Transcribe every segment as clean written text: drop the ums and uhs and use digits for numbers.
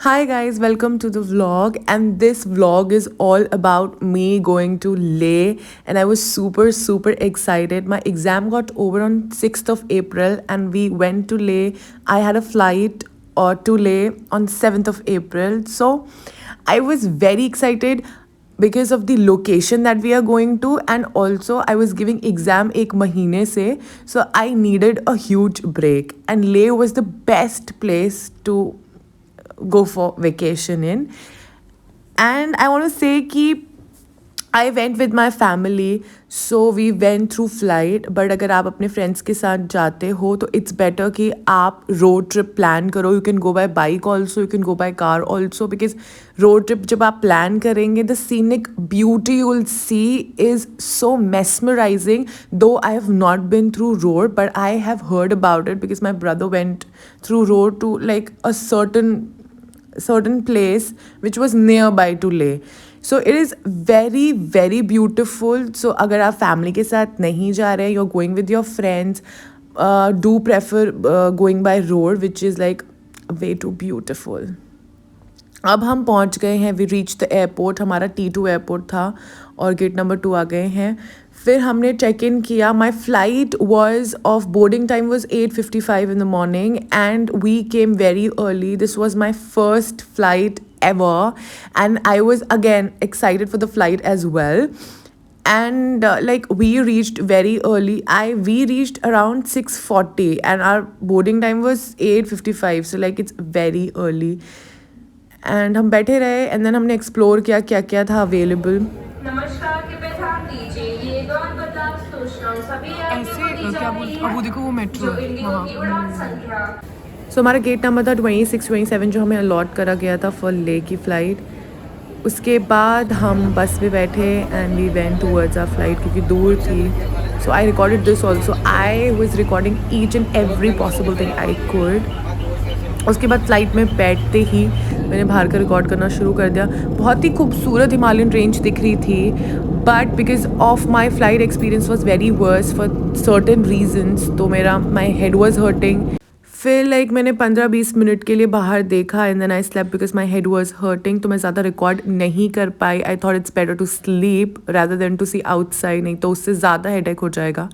Hi guys, welcome to the vlog, and this vlog is all about me going to Leh, and I was super excited. My exam got over on 6th of April and we went to Leh. I had a flight to Leh on 7th of April. So I was very excited because of the location that we are going to, and also I was giving exam ek mahine se, so I needed a huge break, and Leh was the best place to go for vacation in. And I want to say कि I went with my family, so we went through flight. But अगर आप अपने friends के साथ जाते हो तो it's better कि आप road trip plan करो. You can go by bike also, you can go by car also, because road trip जब आप plan करेंगे, the scenic beauty you will see is so mesmerizing. Though I have not been through road, but I have heard about it because my brother went through road to like a certain place which was nearby to Leh. So it is very beautiful. So अगर आप family के साथ नहीं जा रहे, you're going with your friends, do prefer going by road, which is like way too beautiful. अब हम पहुंच गए हैं. We reach the airport. हमारा T2 एयरपोर्ट था और गेट नंबर 2 आ गए हैं. फिर हमने चेक इन किया. My flight was of boarding time was 8:55 in the morning and we came very early. This was my first flight ever and I was again excited for the flight as well. And like we reached very early. We reached around 6:40 and our boarding time was 8:55, so like it's very early. And हम बैठे रहे and then हमने explore किया क्या क्या था available. नमस्कार, कृपया ध्यान दीजिए ये गौर बदलाव सूचना सभी ऐसे क्या बोल अब वो देखो वो मेट्रो. की उड़ान संख्या. सो हमारा गेट नंबर था 26-27 जो हमें अलॉट करा गया था फॉर ले की फ़्लाइट. उसके बाद हम बस में बैठे and we went towards our flight क्योंकि दूर थी. So I recorded this also. I was recording each and every possible thing I could. उसके बाद फ़्लाइट में बैठते ही मैंने बाहर का रिकॉर्ड करना शुरू कर दिया. बहुत ही खूबसूरत हिमालयन रेंज दिख रही थी, but because of my flight experience was very worse for certain reasons. तो माई हेड वॉज हर्टिंग. फिर लाइक मैंने 15-20 मिनट के लिए बाहर देखा and then I slept because my head was hurting. तो मैं ज़्यादा रिकॉर्ड नहीं कर पाई. I thought it's better to sleep rather than to see outside, नहीं तो उससे ज़्यादा हेडेक हो जाएगा.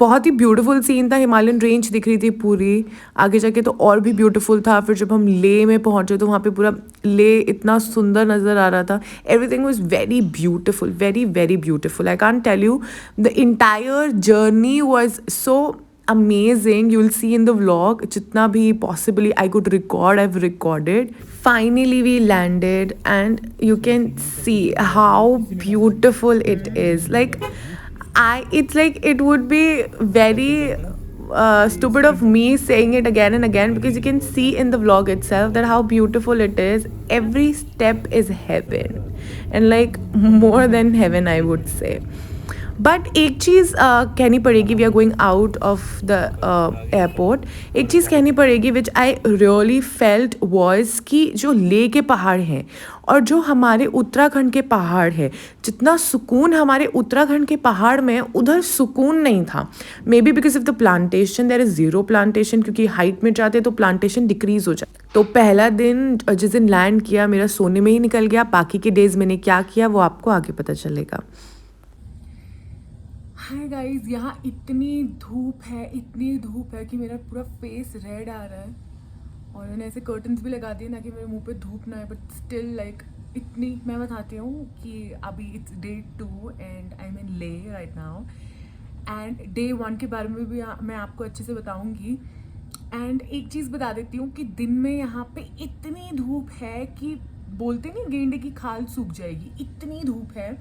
बहुत ही ब्यूटीफुल सीन था. हिमालयन रेंज दिख रही थी पूरी. आगे जाके तो और भी ब्यूटीफुल था. फिर जब हम ले में पहुँचे तो वहाँ पे पूरा ले इतना सुंदर नज़र आ रहा था. Everything was very beautiful, very beautiful. I can't tell you. The entire journey was so amazing. You will see in the vlog जितना भी possibly I could record, I've recorded. Finally we landed and you can see how beautiful it is. Like it's like it would be very stupid of me saying it again and again because you can see in the vlog itself that how beautiful it is. Every step is heaven and like more than heaven I would say. But एक चीज़ कहनी पड़ेगी. We are going out of the airport. एक चीज़ कहनी पड़ेगी which I really felt was कि जो ले के पहाड़ हैं और जो हमारे उत्तराखंड के पहाड़ है, जितना सुकून हमारे उत्तराखंड के पहाड़ में उधर सुकून नहीं था. Maybe because of the plantation. There is zero plantation क्योंकि हाइट में जाते तो प्लांटेशन डिक्रीज हो जाए. तो पहला दिन जिस दिन लैंड किया मेरा सोने में ही निकल गया. बाकी के डेज़ मैंने क्या किया वो आपको आगे पता चलेगा. हाय गाइस, यहाँ इतनी धूप है कि मेरा पूरा फेस रेड आ रहा है. और मैंने ऐसे कर्टन्स भी लगा दिए ना कि मेरे मुंह पे धूप ना आए. बट स्टिल लाइक इतनी. मैं बताती हूँ कि अभी it's Day 2 and I am in Leh right now. And Day 1 के बारे में भी मैं आपको अच्छे से बताऊँगी. एंड एक चीज़ बता देती हूँ कि दिन में यहाँ पे इतनी धूप है कि बोलते नहीं गेंडे की खाल सूख जाएगी, इतनी धूप है.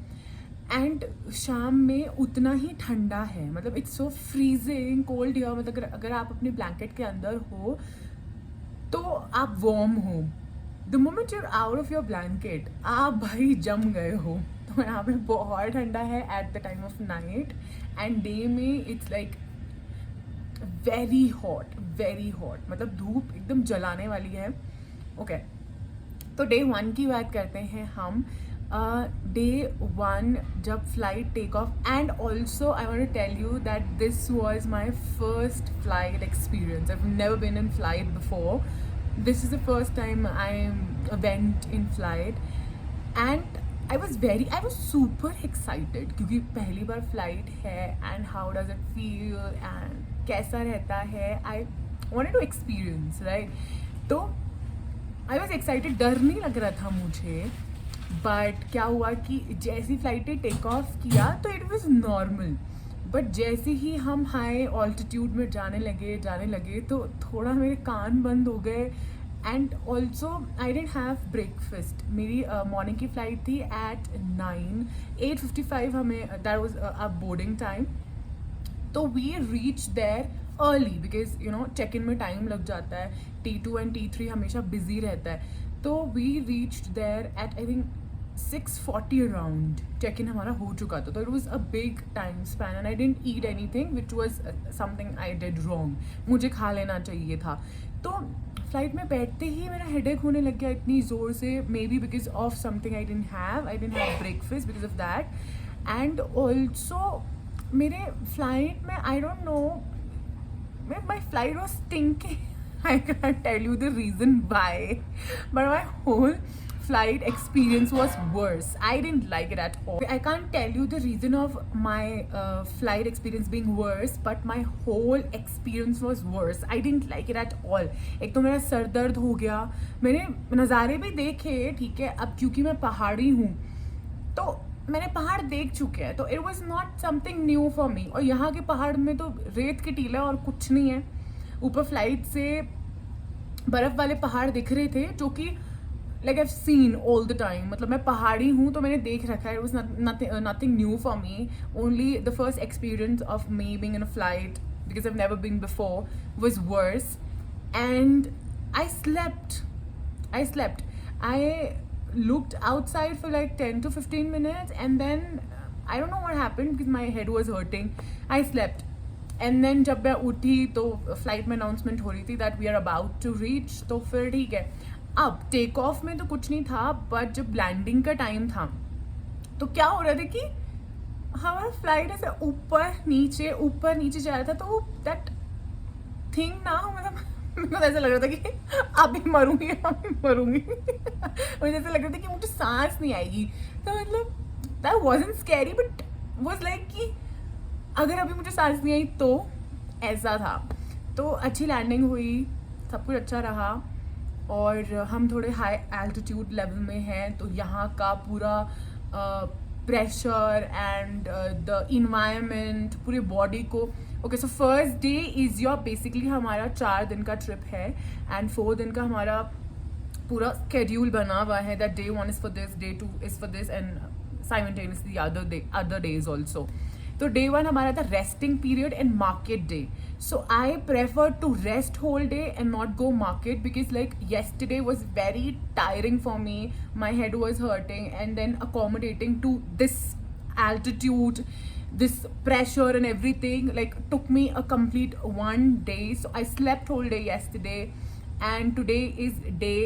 एंड शाम में उतना ही ठंडा है. मतलब it's so freezing cold here. मतलब अगर आप अपने ब्लैंकेट के अंदर हो तो आप वार्म हो. The moment you're out of your blanket आप भाई जम गए हो. तो यहाँ पे बहुत ठंडा है at the time of night. And day में इट्स लाइक वेरी हॉट. मतलब धूप एकदम जलाने वाली है. ओके, तो Day 1 की बात करते हैं हम. Day 1 जब flight take off. And also I want to tell you that this was my first flight experience. I have never been in flight before. this is the first time I went in flight, and I was super excited क्योंकि पहली बार flight है, and how does it feel and कैसा रहता है, I wanted to experience, right? तो I was excited, डर नहीं लग रहा था मुझे, बट क्या हुआ कि जैसी फ्लाइट ने टेक ऑफ किया तो इट वाज नॉर्मल, बट जैसे ही हम हाई ऑल्टीट्यूड में जाने लगे तो थोड़ा मेरे कान बंद हो गए, and also I didn't have breakfast. मेरी मॉर्निंग की फ़्लाइट थी एट 8:55 हमें, that was a boarding time. तो we reach there early because you know check in में टाइम लग जाता है, T2 एंड T3 हमेशा बिजी रहता है. तो we reached there at I think 6:40 around. Check in हमारा हो चुका था, तो it was a big time span and I didn't eat anything which was something I did wrong. मुझे खा लेना चाहिए था. तो फ्लाइट में बैठते ही मेरा हेडेक होने लग गया इतनी ज़ोर से, may be because of something I didn't have breakfast because of that. And also मेरे फ्लाइट में I don't know, my flight was stinking. I can't tell you the reason why, but my whole flight experience was worse. I didn't like it at all. I can't tell you the reason of my flight experience being worse, but my whole experience was worse. I didn't like it at all. एक तो मेरा sir दर्द हो गया, मैंने नज़ारे भी देखे ठीक है, अब क्योंकि मैं पहाड़ी हूँ तो मैंने पहाड़ देख चुके हैं, तो it was not something new for मी. और यहाँ के पहाड़ में तो रेत के टीला और कुछ नहीं है. ऊपर फ्लाइट से बर्फ़ वाले पहाड़ दिख रहे थे जो कि like I have seen all the time. मतलब मैं पहाड़ी हूँ तो मैंने देख रखा है. It was nothing new for me. Only the first experience of me being in a flight because I have never been before was worse. And I slept. I looked outside for like 10 to 15 minutes and then I don't know what happened because my head was hurting. I slept. And then जब मैं उठी तो flight में announcement हो रही थी that we are about to reach. तो फिर ठीक है, अब टेक ऑफ में तो कुछ नहीं था, बट जब लैंडिंग का टाइम था तो क्या हो रहा था कि हमारा फ्लाइट ऐसे ऊपर नीचे जा रहा था. तो दैट थिंग ना, मतलब मेरे को ऐसा लग रहा था कि अभी मरूंगी मुझे ऐसा लग रहा था कि मुझे सांस नहीं आएगी. तो मतलब that wasn't scary but was like कि अगर अभी मुझे सांस नहीं आई तो ऐसा था. तो अच्छी लैंडिंग हुई, सब कुछ अच्छा रहा, और हम थोड़े हाई एल्टीट्यूड लेवल में हैं तो यहाँ का पूरा प्रेशर एंड द इन्वायरमेंट पूरे बॉडी को. Okay, so first day is your basically हमारा 4 दिन का ट्रिप है एंड 4 दिन का हमारा पूरा स्केड्यूल बना हुआ है. That day 1 is for this, day 2 is for this and simultaneously other days also. तो डे 1 हमारा था resting period and market day. So I prefer to rest whole day and not go market because like yesterday was very tiring for me. My head was hurting and then accommodating to this altitude, this pressure and everything like took me a complete 1 day. So I slept whole day yesterday and today is day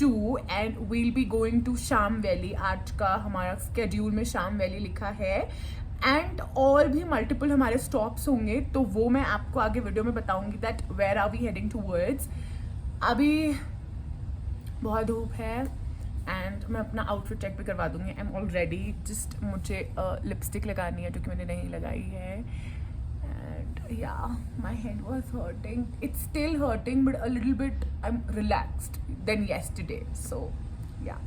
2 and we'll be going to Sham Valley. आज का हमारा schedule में शाम valley लिखा है and और भी multiple हमारे स्टॉप्स होंगे, तो वो मैं आपको आगे वीडियो में बताऊंगी that where are we heading towards. अभी बहुत धूप है एंड मैं अपना आउटफिट चेक भी करवा दूंगी. I am all ready, just मुझे लिपस्टिक लगानी है जो कि मैंने नहीं लगाई है. And yeah my head was hurting, it's still hurting but a little bit I am relaxed then yesterday. So yeah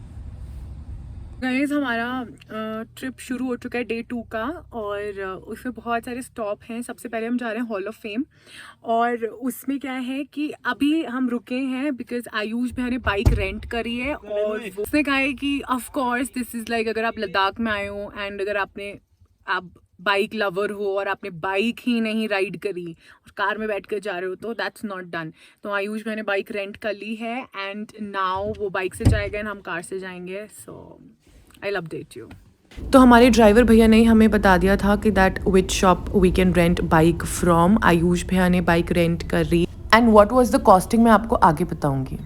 guys, हमारा ट्रिप शुरू हो चुका है डे 2 का और उसमें बहुत सारे स्टॉप हैं. सबसे पहले हम जा रहे हैं हॉल ऑफ फेम और उसमें क्या है कि अभी हम रुके हैं बिकॉज आयुष भैया ने बाइक रेंट करी है और उसने कहा है कि of course this is like अगर आप लद्दाख में आए हो एंड अगर आप बाइक लवर हो और आपने बाइक ही नहीं राइड करी और कार में बैठ कर जा रहे हो तो दैट्स नॉट डन. तो आयुष भैया ने बाइक रेंट कर ली है एंड नाउ वो बाइक से जाएगा एंड हम कार से जाएंगे. सो I'll update you. तो हमारे ड्राइवर भैया ने हमें बता दिया था कि that which shop we can rent bike from. Ayush भैया ने बाइक रेंट कर रही and what was the costing मैं आपको आगे बताऊंगी.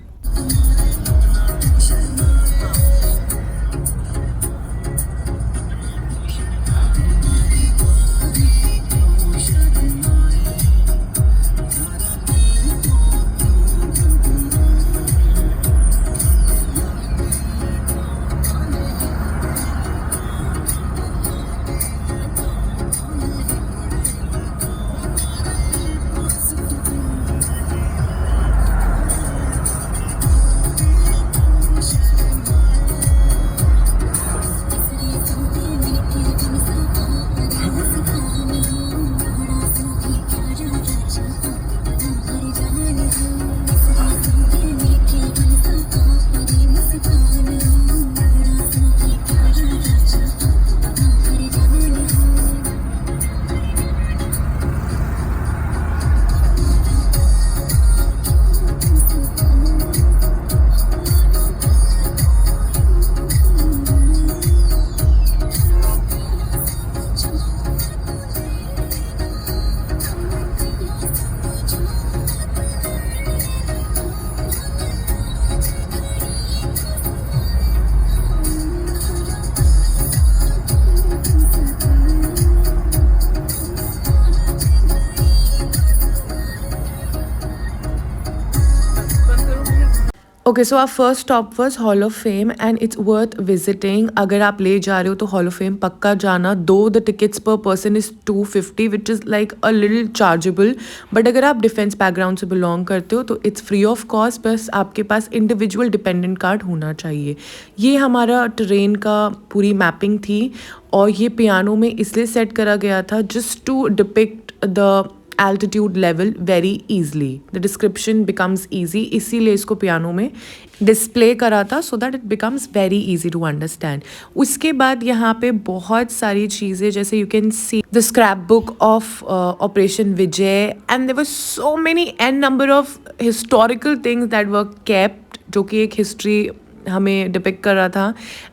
Okay, so our first stop was hall of fame and it's worth visiting. अगर आप ले जा रहे हो तो हॉल ऑफ फेम पक्का जाना. दो द टिकट्स पर person is 250 which is like a little chargeable. But अगर आप डिफेंस बैकग्राउंड से बिलोंग करते हो तो इट्स फ्री ऑफ कॉस्ट. बस आपके पास इंडिविजुअल डिपेंडेंट कार्ड होना चाहिए. ये हमारा ट्रेन का पूरी मैपिंग थी और ये पियानो में इसलिए सेट करा गया था just to depict the altitude level very easily. The description becomes easy, इसीलिए इसको पियानो में डिस्प्ले करा था so that it becomes very easy to understand. उसके बाद यहाँ पे बहुत सारी चीज़ें जैसे you can see the scrapbook of Operation Vijay and there were so many n number of historical things that were kept जो कि एक history हमें डिपिक्ट कर रहा था.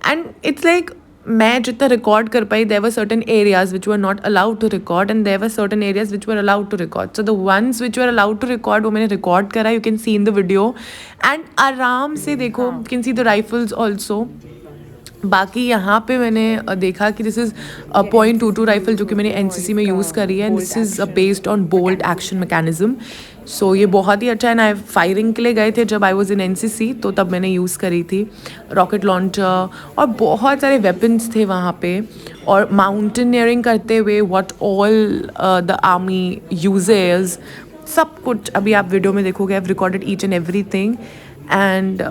एंड इट्स लाइक मैं जितना रिकॉर्ड कर पाई there were certain areas which were not allowed to record and there were certain areas which were allowed to record. So the ones which were allowed to record वो मैंने record करा. You can see in the video and आराम से देखो. You can see the rifles also. बाकी यहाँ पे मैंने देखा कि दिस इज़ .22 राइफल जो कि मैंने एनसीसी में यूज़ करी है and this is based on bolt action mechanism. So ये बहुत ही अच्छा है. ना फायरिंग के लिए गए थे जब आई वॉज इन एनसीसी तो तब मैंने यूज़ करी थी. रॉकेट लॉन्चर और बहुत सारे वेपन्स थे वहाँ पे. और माउंटेनियरिंग करते हुए what all the army uses सब कुछ अभी आप वीडियो में देखोगे. I have recorded each and every thing and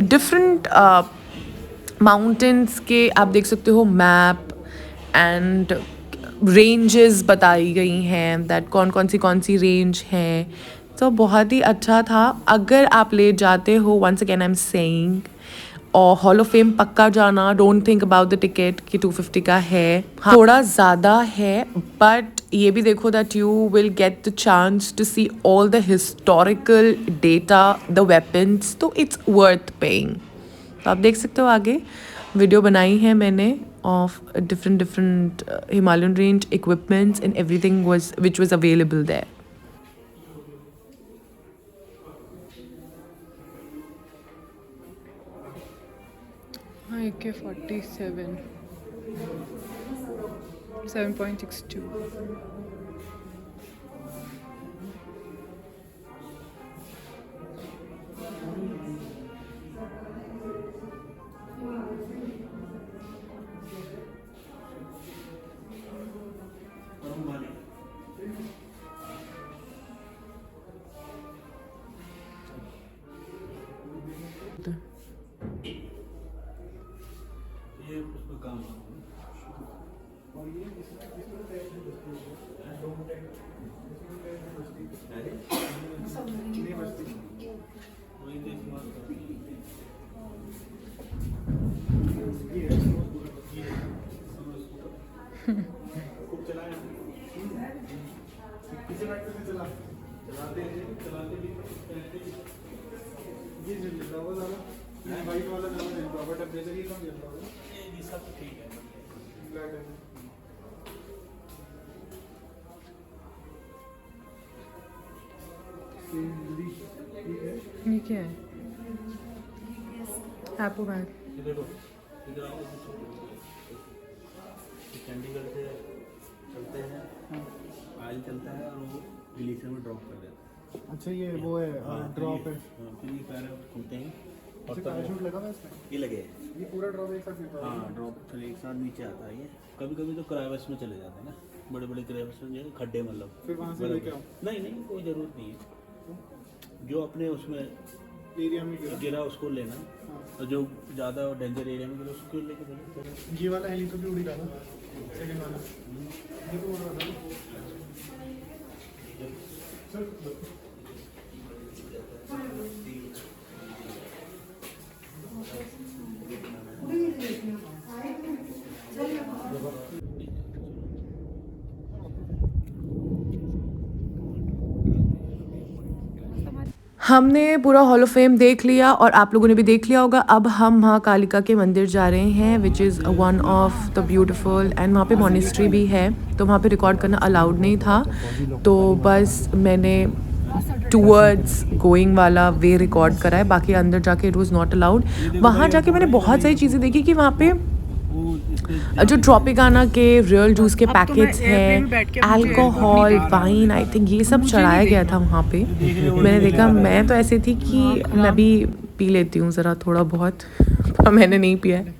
different mountains के आप देख सकते हो मैप एंड रेंजेस बताई गई हैं दैट कौन सी रेंज है. तो बहुत ही अच्छा था. अगर आप ले जाते हो once again I am saying और हॉल ऑफ फेम पक्का जाना. Don't think about the ticket कि 250 का है. हाँ, थोड़ा ज़्यादा है बट ये भी देखो that you will get the chance to see all the historical data the weapons. तो इट्स वर्थ पेइंग. तो आप देख सकते हो आगे वीडियो बनाई है मैंने of different Himalayan range equipments and everything was which was available there. AK-47 7.62. ये उसमें काम और ये खूब चलाया किसी बात पे चलाते ये वाइट वाला रॉबर्ट टेम्परेचर ये कम देता है. ये सब ठीक है. ब्लैक है. ठीक है. ये क्या है? Apple bag. ये देखो इधर आओ. चंडीगढ़ से चलते हैं. आयल चलता है और वो ग्लेशियर में ड्रॉप कर देता है. अच्छा ये वो है ड्रॉप है. फिर ये पैर खुलते हैं और पैराशूट लगा हुआ है इसमें. ये लगे. ये पूरा ड्रॉप एक साथ गिरता है. हाँ ड्रॉप फिर एक साथ नीचे आता है. ये कभी कभी तो क्राइवेस में चले जाते हैं ना. बड़े बड़े क्राइवेस में जो है खड्डे मतलब. फिर वहाँ से लेके आओ. नहीं कोई ज़रूरत नहीं है. जो अपने उसमें एरिया में गिरा उसको लेना. और जो ज़्यादा डेंजर एरिया में गिरा उसको लेके देना. ये वाला हेलीकॉप्टर उड़ी रहा था सेकंड वाला. ये तो उड़ रहा था सर. हमने पूरा हॉल ऑफ फेम देख लिया और आप लोगों ने भी देख लिया होगा. अब हम महाकालिका के मंदिर जा रहे हैं which is one of the beautiful and वहाँ पे मॉनेस्ट्री भी है. तो वहाँ पे रिकॉर्ड करना अलाउड नहीं था तो बस मैंने टूवर्ड्स गोइंग वाला वे रिकॉर्ड करा है. बाकी अंदर जाके इट वाज नॉट अलाउड. वहाँ जाके मैंने बहुत सारी चीज़ें देखी कि वहाँ पे जो ट्रॉपिकाना के रियल जूस के पैकेट्स हैं, अल्कोहल, वाइन, आई थिंक ये सब चढ़ाया गया था वहाँ पे. मैंने देखा. मैं तो ऐसे थी कि मैं भी पी लेती हूँ ज़रा थोड़ा बहुत, पर मैंने नहीं पिया है।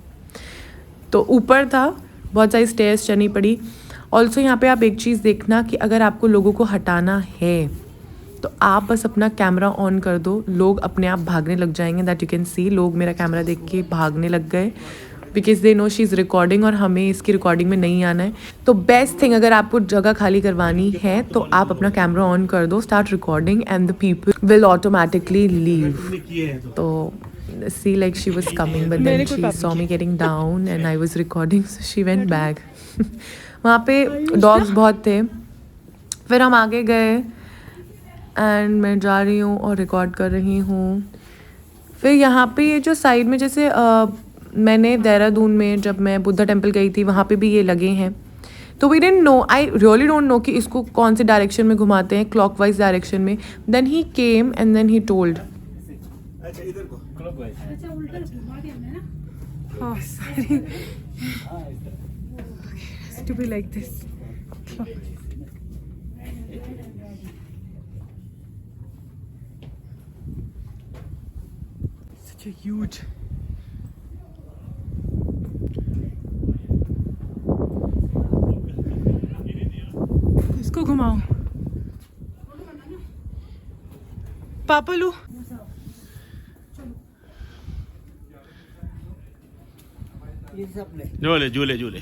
तो ऊपर था, बहुत सारी स्टेयर्स चढ़नी पड़ी। ऑल्सो यहाँ पे आप एक चीज़ देखना कि अगर आपको लोगों को हटाना है तो आप बस अपना कैमरा ऑन कर दो, लोग अपने आप भागने लग जाएंगे। दैट यू कैन सी, लोग मेरा कैमरा देख के भागने लग गए because they know she is recording और हमें इसकी रिकॉर्डिंग में नहीं आना है। तो बेस्ट थिंग, अगर आपको जगह खाली करवानी है तो आप अपना कैमरा ऑन कर दो, start recording and the people will automatically leave. तो see like she was coming but then she saw me getting down and I was recording, so she went back. वहाँ पे डॉग्स बहुत थे। फिर हम आगे गए एंड मैं जा रही हूँ और रिकॉर्ड कर रही हूँ। फिर यहाँ पे ये जो साइड में जैसे मैंने देहरादून में जब मैं बुद्धा टेम्पल गई थी वहाँ पे भी ये लगे हैं। तो we didn't know, I really don't know कि इसको कौन से डायरेक्शन में घुमाते हैं, क्लॉकवाइज डायरेक्शन में। Then he came and then he told, अच्छा इधर को क्लॉकवाइज। अच्छा उल्टा घुमा दिया हमने ना। Oh sorry, to be like this. Such a huge. इसको घुमाओ पापा लो। झूले झूले झूले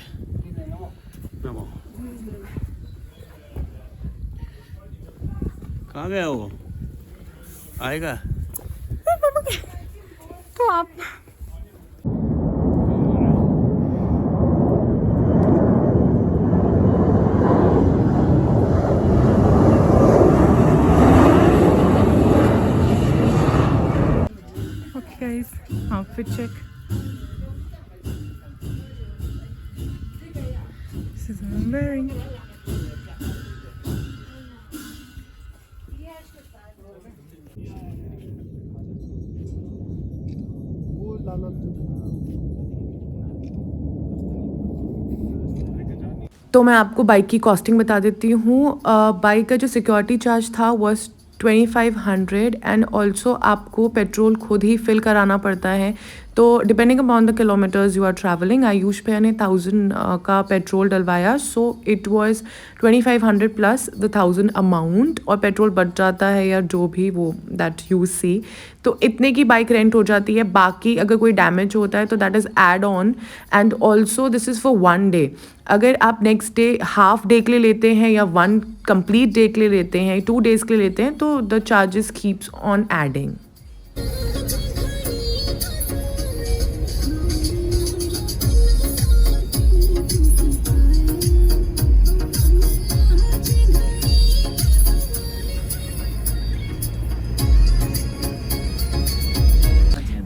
कहाँ गया वो, आएगा? तो आप okay guys, outfit check. This is what I'm wearing. तो मैं आपको बाइक की कॉस्टिंग बता देती हूँ। बाइक का जो सिक्योरिटी चार्ज था वॉज 2500 एंड ऑल्सो आपको पेट्रोल खुद ही फिल कराना पड़ता है। तो depending upon the kilometres you are travelling, Ayush भैया ने 1000 का पेट्रोल डलवाया, so it was 2500 plus the 1000 amount. और पेट्रोल बच जाता है या जो भी वो दैट यू सी, तो इतने की बाइक रेंट हो जाती है। बाकी अगर कोई डैमेज होता है तो that is add on and also this is for 1 day. अगर आप नेक्स्ट डे हाफ डे के लिए लेते हैं या 1 कंप्लीट डे के लिए लेते हैं, 2 डेज़ के लिए लेते हैं, तो the charges keeps on adding.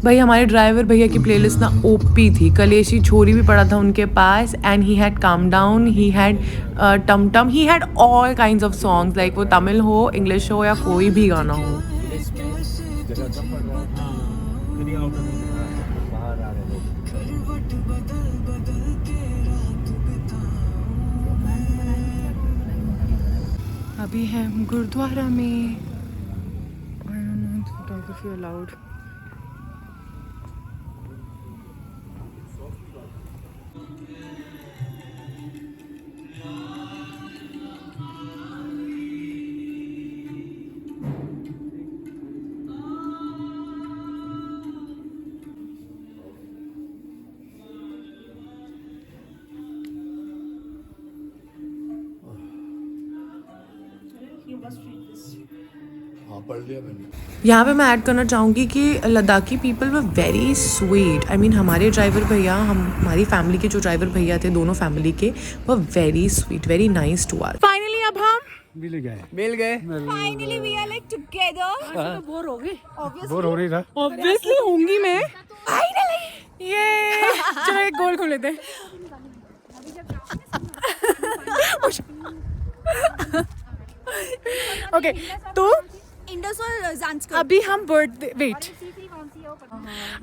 भाई हमारे ड्राइवर भैया की प्लेलिस्ट ना ओपी थी। कलेशी छोरी भी पड़ा था उनके पास and he had calm down, he had Tum Tum, he had all kinds of songs, like वो तमिल हो, इंग्लिश हो या कोई भी गाना हो। अभी है हम गुरुद्वारा में। I don't know, photography allowed. यहाँ पे मैं ऐड करना चाहूँगी कि Ladakhi people were very sweet. I mean हमारे ड्राइवर भैया, हमारी फैमिली के जो ड्राइवर भैया थे, दोनों फैमिली के, वो very sweet, very nice to us. Finally अब हम मिल गए Finally, we are like together. Bore हो गई, बोर हो रही था। ऑब्वियसली होंगी मैं। फाइनली ये चलो एक गोल खोल लेते हैं। ओके तो Indus or Zanskar? अभी हम बर्थडे वेट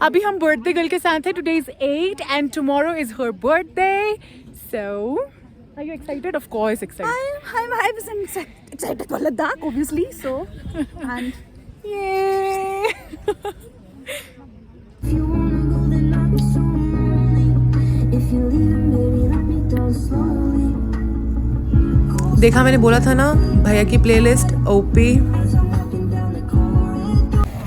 अभी हम बर्थडे गर्ल के साथ हैं। Today is 8 and tomorrow is her birthday, so are you excited? Of course excited. I'm 100% excited for Ladakh, obviously. So, and ये देखा मैंने बोला था ना भैया की प्लेलिस्ट ओपी।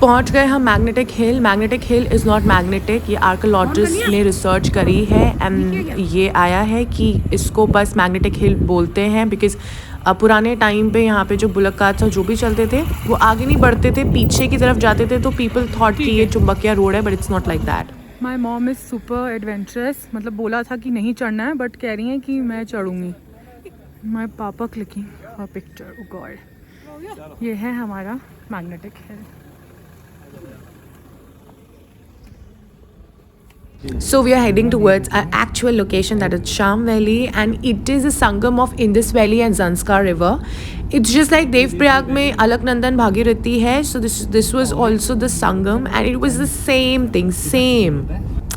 पहुंच गए हम magnetic hill. Magnetic hill is not magnetic, ये आर्कियोलॉजिस्ट ने रिसर्च करी है एंड ये आया है कि इसको बस मैग्नेटिक हिल बोलते हैं बिकॉज पुराने टाइम पे यहाँ पे जो बुलक कार्ट्स जो भी चलते थे वो आगे नहीं बढ़ते थे, पीछे की तरफ जाते थे, तो पीपल थॉट कि ये चुंबकिया रोड है, but it's not like that. My mom is super adventurous, मतलब बोला था कि नहीं चढ़ना है बट कह रही हैं कि मैं चढ़ूँगी। माई पापा clicking a picture, oh God. ये है हमारा magnetic hill. So we are heading towards our actual location, that is Sham Valley, and it is a sangam of Indus Valley and Zanskar River. It's just like Devprayag में Alaknandan Bhagirathi है, so this was also the sangam and it was the same thing, same.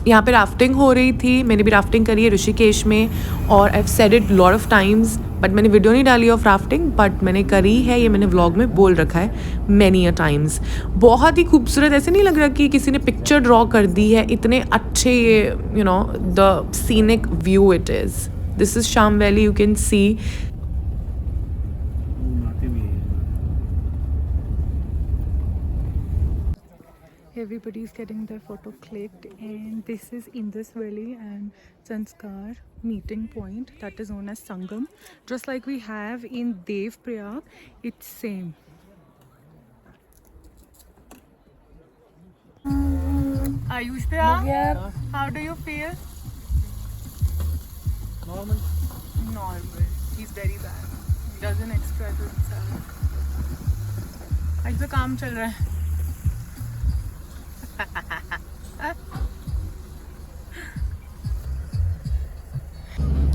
यहाँ पे rafting हो रही थी, मैंने भी rafting करी है ऋषिकेश में, और I have said it lot of times but मैंने वीडियो नहीं डाली ऑफ राफ्टिंग, बट मैंने करी है, ये मैंने व्लॉग में बोल रखा है मैनी अ टाइम्स। बहुत ही खूबसूरत, ऐसे नहीं लग रहा कि किसी ने पिक्चर ड्रॉ कर दी है, इतने अच्छे ये you know the scenic view it is. This is Sham valley, you can see. Everybody's getting their photo clicked, and this is Indus Valley and Zanskar meeting point, that is known as Sangam. Just like we have in Devprayag, it's same. Ayush bhaiya, how do you feel? Normal. Normal. He's very bad. He doesn't express himself. आज तो काम चल रहा है।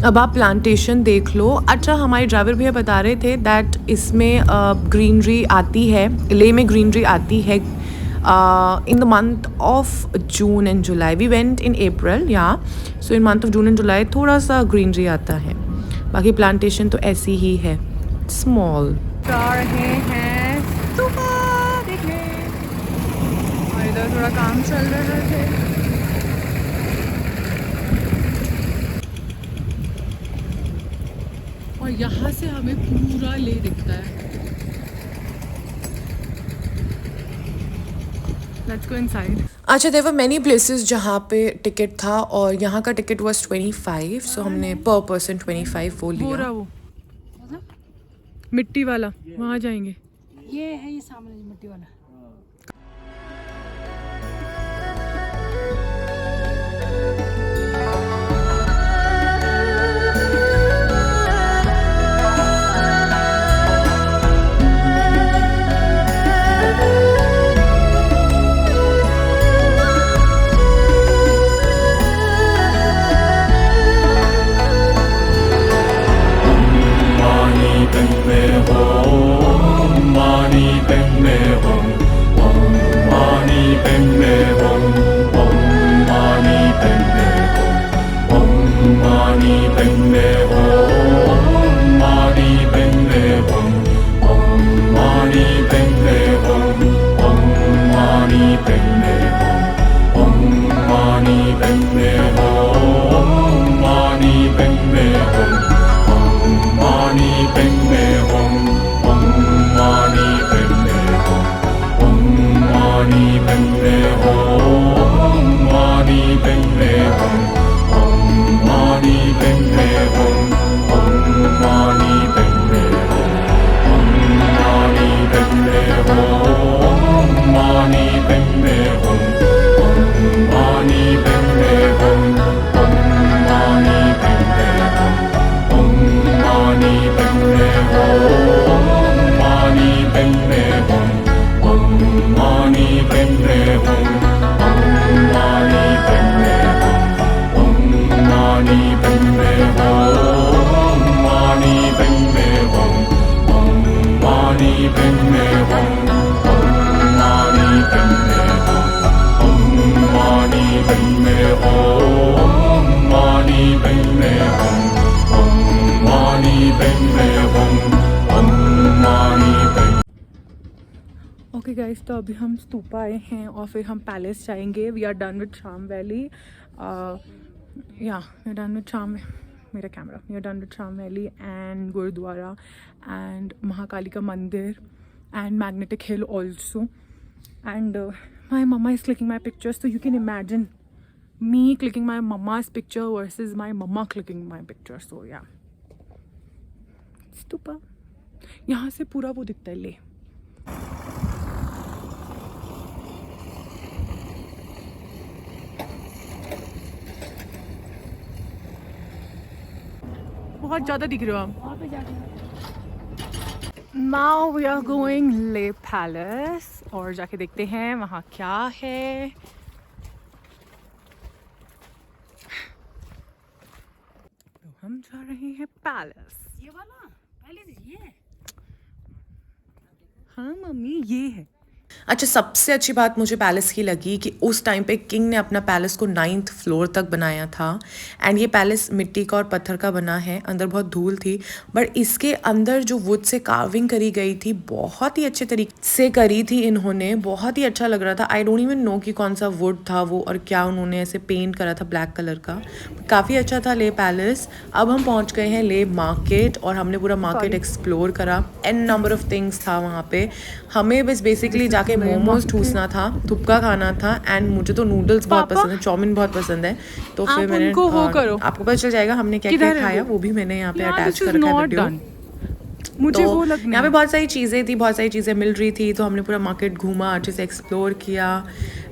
अब आप plantation देख लो। अच्छा, हमारे ड्राइवर भैया बता रहे थे दैट इसमें ग्रीनरी आती है, ले में ग्रीनरी आती है in the month of June and July. We went in April, yeah so in month of June and July थोड़ा सा ग्रीनरी आता है, बाकी प्लांटेशन तो ऐसी ही है, स्मॉल। जा रहे हैं सुबह देखने, और इधर थोड़ा काम चल रहा है। और यहाँ से हमें पूरा ले दिखता है। Let's go inside. अच्छा, देयर वर मेनी प्लेसेस जहाँ पे टिकट था और यहाँ का टिकट वाज 25, सो हमने पर पर्सन 25 वो हो लिया। रहा वो मिट्टी वाला, वहाँ जाएंगे। ये है, ये सामने मिट्टी वाला। ओके गाइस, तो अभी हम स्तूपा आए हैं और फिर हम पैलेस जाएंगे। वी आर डन विद शाम वैली, या वी आर डन विद शाम मेरा camera. We are done with Sham Valley and Gurudwara and Mahakalika Mandir and Magnetic Hill also. And my mama is clicking my pictures, so you can imagine me clicking my mama's picture versus my mama clicking my picture. So yeah. Stupa. यहाँ से पूरा वो दिखता है ले. बहुत ज़्यादा दिख रहे हो आप. वहाँ पे जाके Now we are going Le Palace और जाके देखते हैं वहाँ क्या है. तो हम जा रहे हैं पैलेस. ये वाला पहले से ये हाँ मम्मी ये है. अच्छा, सबसे अच्छी बात मुझे पैलेस की लगी कि उस टाइम पे किंग ने अपना पैलेस को 9th फ्लोर तक बनाया था. एंड ये पैलेस मिट्टी का और पत्थर का बना है. अंदर बहुत धूल थी, बट इसके अंदर जो वुड से कार्विंग करी गई थी बहुत ही अच्छे तरीके से करी थी इन्होंने. बहुत ही अच्छा लग रहा था. आई डोंट इवन नो कि कौन सा वुड था वो और क्या उन्होंने ऐसे पेंट करा था ब्लैक कलर का. काफ़ी अच्छा था ले पैलेस. अब हम पहुँच गए हैं ले मार्केट और हमने पूरा मार्केट एक्सप्लोर करा. एन नंबर ऑफ थिंग्स था वहाँ पे. हमें बस बेसिकली जाके मोमोज ठूसना था, थुपका खाना था. एंड मुझे तो नूडल्स बहुत पसंद है, चाउमीन बहुत पसंद है. तो फिर आप मैंने उनको वो करो. आपको पता चल जाएगा हमने क्या क्या खाया. वो भी मैंने यहाँ पे अटैच कर रखा है वीडियो. मुझे तो वो लगना यहाँ पे बहुत सारी चीज़ें थी, बहुत सारी चीज़ें मिल रही थी. तो हमने पूरा मार्केट घूमा, अच्छे से एक्सप्लोर किया.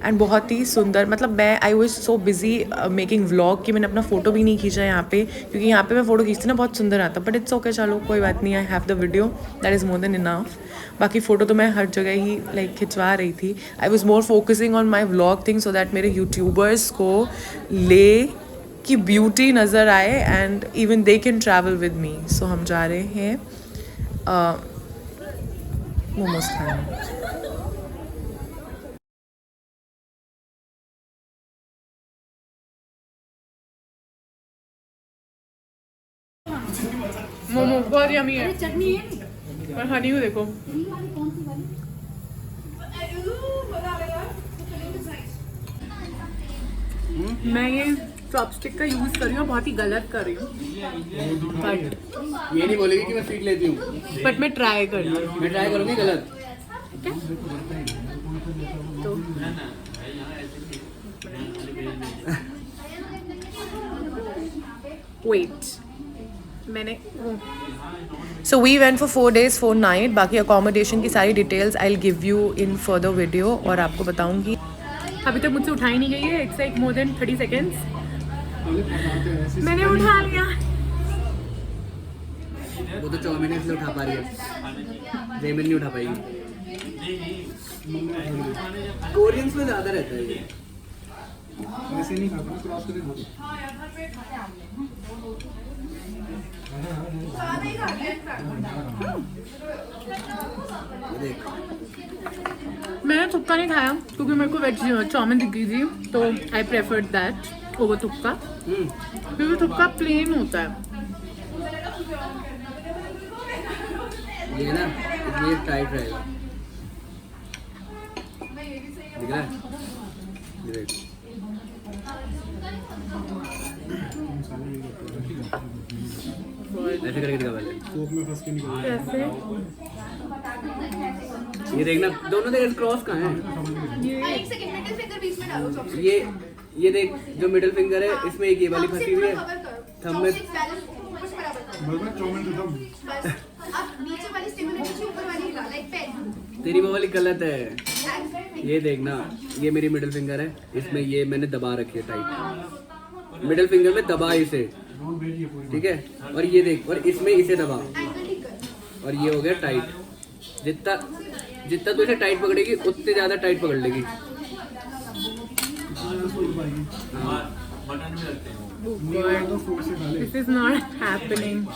एंड बहुत ही सुंदर, मतलब मैं I was so busy making vlog कि मैंने अपना फ़ोटो भी नहीं खींचा यहाँ पे. क्योंकि यहाँ पे मैं फ़ोटो खींचती ना बहुत सुंदर आता. बट इट्स ओके, चलो कोई बात नहीं. I have the video, that is more than enough. बाकी फ़ोटो तो मैं हर जगह ही लाइक खिंचवा रही थी. I was more focusing on my vlog thing so that मेरे यूट्यूबर्स को ले की ब्यूटी नज़र आए and even they can travel with me. So हम जा रहे हैं मोमोज खाने. मोमो बहुत यम्मी है. चटनी है पर हनी को देखो. कौन सी वाली मैं ये चॉपस्टिक का यूज़ कर रही हूँ, बहुत ही गलत कर रही हूँ. ये नहीं बोलेगी कि मैं सीख लेती हूँ. बट मैं ट्राई कर रही हूँ. मैं ट्राई करूँगी गलत. वेट मैंने So we went for 4 days 4 nights. बाकी अकोमोडेशन की सारी details I will give you in further video और आपको बताऊंगी. अभी तक मुझसे उठाई नहीं गई है. It's like more than 30 seconds. मैंने उठा लिया. वो तो चाउमीन इसलिए उठा पा रही है, रेमन नहीं उठा पाएगी. कोरियंस में ज़्यादा रहता है ये. ऐसे नहीं खाता, क्रॉस करके खाता. देख, मैंने थुक्का नहीं खाया क्योंकि मेरे को वेज चाउमीन दिख गई थी, तो आई प्रेफर्ड दैट ओवर थुक्का. क्योंकि थुक्का प्लेन होता है. ये ना ये टाइट रहेगा. दिख रहा है? ये देख. ऐसे करके दिखा पहले. कैसे? ये देखना, दोनों देख क्रॉस कहाँ है. ये देख, जो मिडिल फिंगर है इसमें एक ये वाली फंसी हुई है. थंब में तेरी वो वाली गलत है. ये देखना, ये मेरी मिडिल फिंगर है, इसमें ये मैंने दबा रखी है टाइट. मिडिल फिंगर में दबा इसे, ठीक है. और ये देख, और इसमें इसे दबा, और ये हो गया टाइट. जितना तू इसे टाइट पकड़ेगी उतने ज्यादा टाइट पकड़ लेगी. This is not happening.